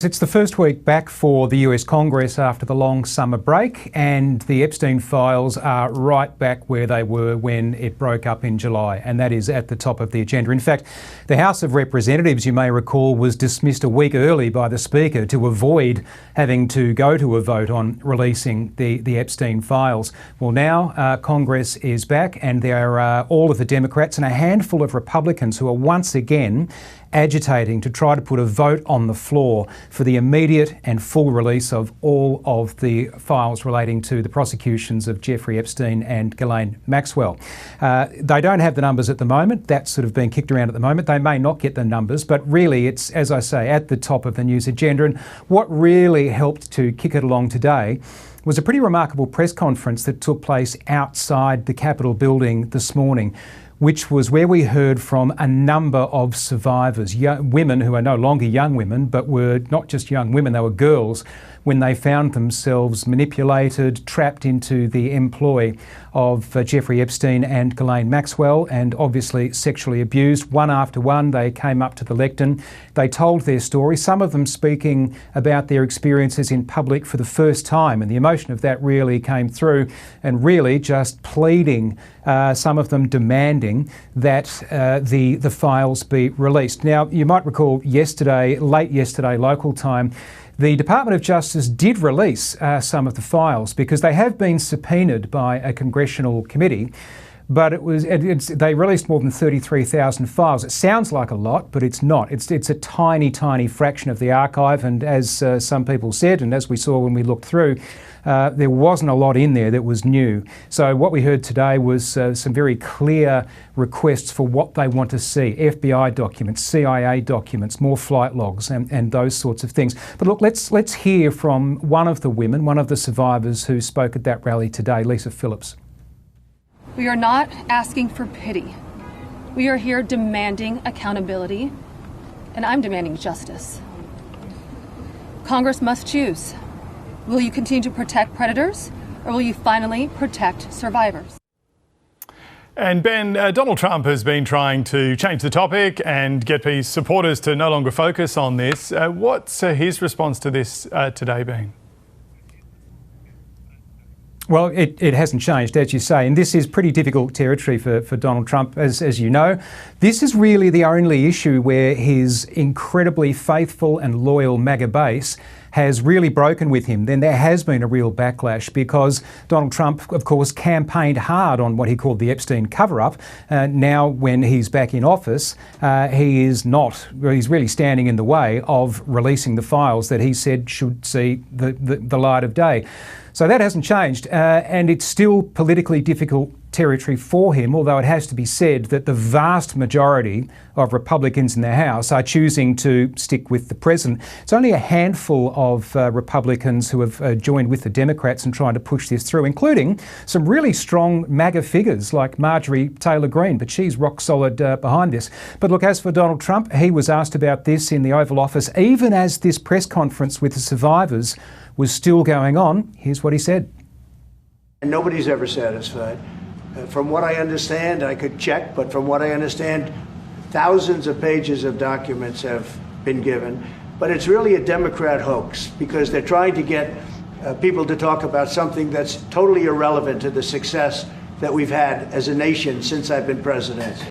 It's the first week back for the US Congress after the long summer break, and the Epstein files are right back where they were when it broke up in July, and that is at the top of the agenda. In fact, the House of Representatives, you may recall, was dismissed a week early by the Speaker to avoid having to go to a vote on releasing the Epstein files. Well, now Congress is back, and there are all of the Democrats and a handful of Republicans who are once again agitating to try to put a vote on the floor for the immediate and full release of all of the files relating to the prosecutions of Jeffrey Epstein and Ghislaine Maxwell. They don't have the numbers at the moment. That's sort of being kicked around at the moment. They may not get the numbers, but really it's, as I say, at the top of the news agenda. And what really helped to kick it along today was a pretty remarkable press conference that took place outside the Capitol building this morning, which was where we heard from a number of survivors, women who are no longer young women, but were not just young women, they were girls, when they found themselves manipulated, trapped into the employ of Jeffrey Epstein and Ghislaine Maxwell, and obviously sexually abused. One after one, they came up to the lectern. They told their story, some of them speaking about their experiences in public for the first time, and the emotion of that really came through, and really just pleading, some of them demanding that the files be released. Now, you might recall yesterday, late yesterday local time, the Department of Justice did release some of the files because they have been subpoenaed by a congressional committee, but they released more than 33,000 files. It sounds like a lot, but it's not. It's a tiny, tiny fraction of the archive, and as some people said, and as we saw when we looked through, there wasn't a lot in there that was new. So what we heard today was some very clear requests for what they want to see: FBI documents, CIA documents, more flight logs, and those sorts of things. But look, let's hear from one of the women, one of the survivors who spoke at that rally today, Lisa Phillips. We are not asking for pity. We are here demanding accountability, and I'm demanding justice. Congress must choose. Will you continue to protect predators, or will you finally protect survivors? And Ben, Donald Trump has been trying to change the topic and get his supporters to no longer focus on this. What's his response to this today been? Well, it hasn't changed, as you say, and this is pretty difficult territory for Donald Trump, as you know. This is really the only issue where his incredibly faithful and loyal MAGA base has really broken with him. Then there has been a real backlash because Donald Trump, of course, campaigned hard on what he called the Epstein cover-up. Now, when he's back in office, he's really standing in the way of releasing the files that he said should see the light of day. So that hasn't changed, and it's still politically difficult territory for him, although it has to be said that the vast majority of Republicans in the House are choosing to stick with the president. It's only a handful of Republicans who have joined with the Democrats in trying to push this through, including some really strong MAGA figures like Marjorie Taylor Greene, but she's rock solid behind this. But look, as for Donald Trump, he was asked about this in the Oval Office, even as this press conference with the survivors was still going on. Here's what he said. And nobody's ever satisfied. From what I understand, I could check, but from what I understand, thousands of pages of documents have been given. But it's really a Democrat hoax because they're trying to get people to talk about something that's totally irrelevant to the success that we've had as a nation since I've been president.